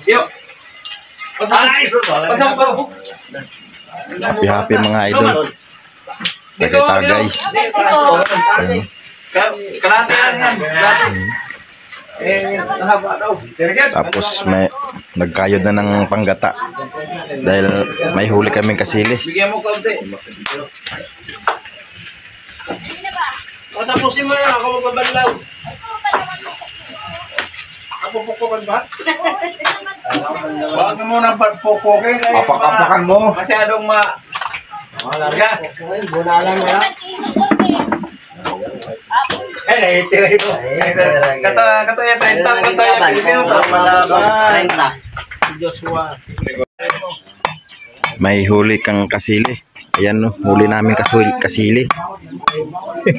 Yuk. Pasok po. Happy mga idol. Tagay-tagay. Kalate yan. Tapos may nagkayod na ng panggata dahil may huli kaming kasili. Bigyan mo kaunti. Tapusin mo na ako magbabanlaw. Ako pukukan ba? Huwag mo nang pagpukukin. Apak-apakan mo. Masyadong Larga. Bunalan mo lang. Tira ito. Kato yan, 30. Kato yan, Pilipino. 30. Joshua. May huli kang kasili. Ayan, no, huli namin kasili.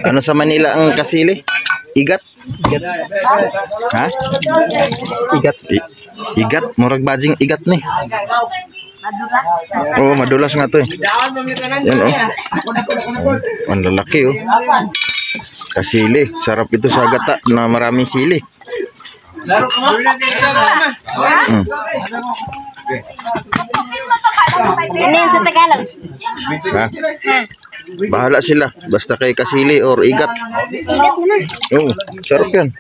Ano sa Manila ang kasili? Igat? Ha? Igat. Igat, murag bajing igat ni. Oh, madulas nga to eh. Yan oh. Ang lalaki oh. Kasili, sarap ito sa gata na maraming sili. Ano yun sa Tagalog? Ha? Bahala sila, basta kay kasili or igat. Igat mo na. Oh, sarap yan.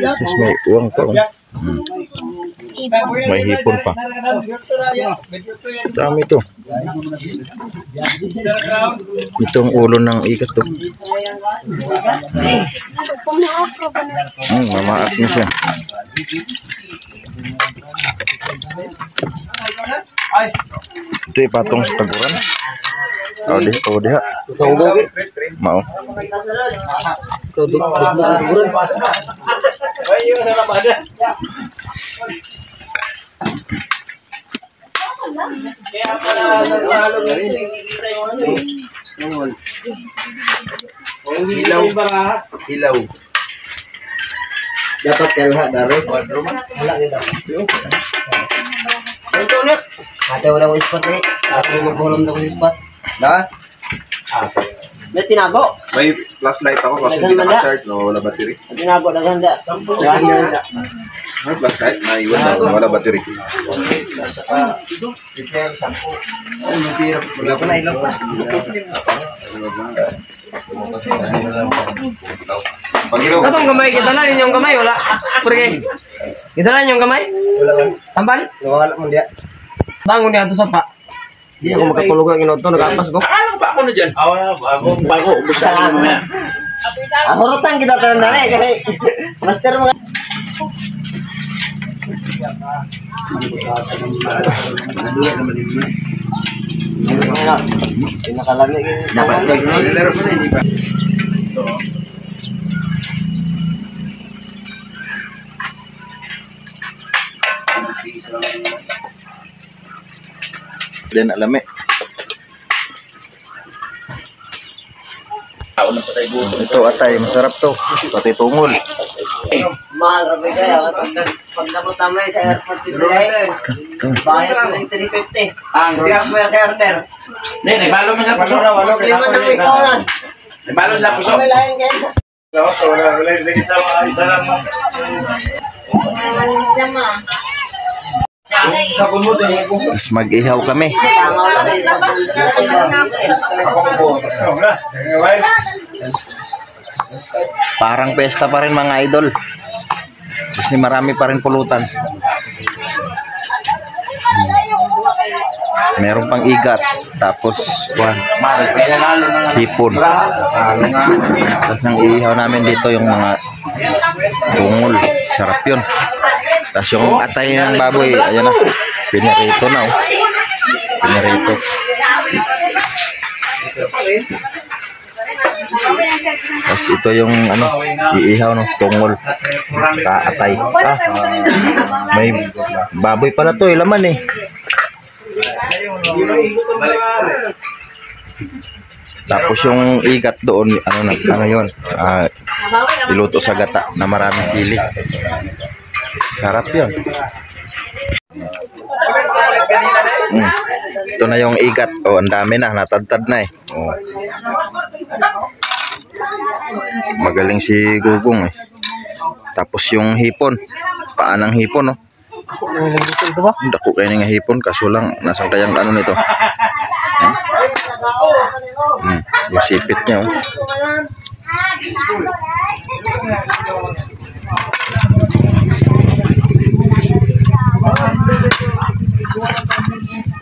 Tapos may uwang pa. May hipon pa. Dami ito. Itong ulo ng igat to. Mamaak na siya. Ito yung patong sa taguran. Oh, diha. Mau. Silaw. Dapat kelha dari. Ito ulit. Ate wala ko spot eh. Ako magbolom na ko spot. Da? May tinago. May flashlight ako kasi hindi naka-charge, no, wala battery. May tinago na ganda. May flashlight, naiwan na, wala battery. Wala pa na ilaw pa. Katong gamay, kita na ninyong gamay, wala. Porque, kita na ninyong gamay? Tamban? Wala mo dia. Bangon niya ito sa pa. Hindi ako makatulog ang inoto, nakapas ko. Ano pa ako na dyan? Ako bago, ubusan mo yan. Hurutan kita tanda na eh. Kasi master mo. Pinakalami. Dapat check na nilaro pa na, hindi pa. Dan alami. Ito atay, masarap to. Pati tungol. Mahal rabi kaya. Pag nabutamay sa airport dito ay bayad mo ng 350. Ang siya. Kaya kay order. Hindi, nagbalo mo sa puso. Muslim mo na ikaw na. Nagbalo sa puso. May lain kayo. Tapos mag-ihaw kami. Parang pesta pa rin mga idol. Kasi marami pa rin pulutan. Meron pang igat. Tapos hipon. Tapos ang ihaw namin dito yung mga tungol. Sarap yun. Tapos yung atay ng baboy, ayan na. Pinirito na oh. Pinirito. Tapos ito yung ano, iihaw no, tungol. Kaatay. May baboy pala to, laman eh. Tapos yung igat doon, ano yun? Iluto sa gata na maraming sili. Sarap yun. Ito na yung igat. Oh, ang dami na, natadtad na eh. Oh. Magaling si Gugong eh. Tapos yung hipon, paan ng hipon oh. Ito ba? Dako kayo nga hipon, kaso lang, nasang kayang ano nito. Yung sipit niya, oh.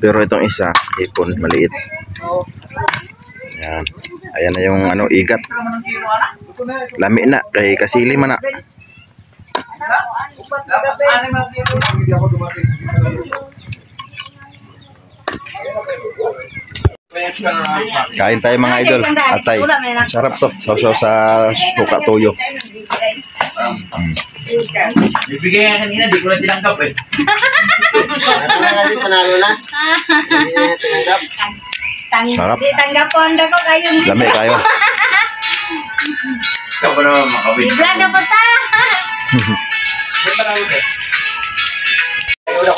Pero itong isa, hipon, maliit. Yan. Ayan na yung ano, igat. Lami na, kay kasili man na. Kain tayo mga idol. Atay. Sarap to. Sausaw sa suka toyo. Bibigay nga kanina, di ko na tinanggap eh. Panalo na. Sarap. Tanggapon ko kayo. Lami kayo. Ikaw pa naman makawin. Vlog na po ta.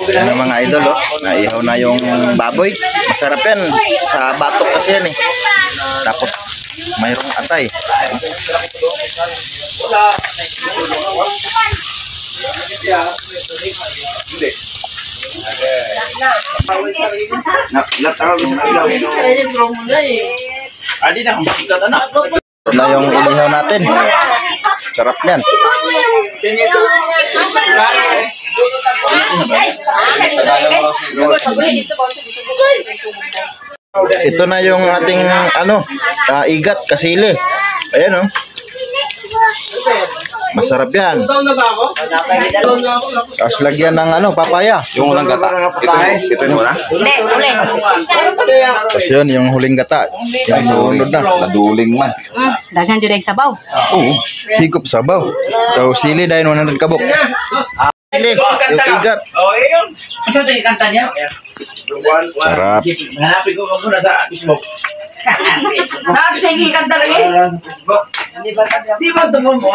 Yan ang mga idol, oh. Naihaw na yung baboy. Masarap yan. Sa batok kasi yan eh. Tapos mayroong atay. Adi na, kung sikat anak. Ito na yung inihaw natin. Sarap yan. Ito na yung ating ano, igat, kasili. Ayan, oh. Masarap yan. Tapos lagyan ng ano, papaya. Yung unang gata. Ito yung una. Uli. Tapos yun, yung huling gata. Yung sumunod na. Naduling man. Daghan jud sabaw. Oo. Higop sabaw. So, sili dahil 100 kabok. Sili, yung igat. Oh, yun. Ano sa ito yung kanta niya? Sarap. Hanapin ko muna sa Facebook. Sige, kanta lagi. Di ba tumulong mo?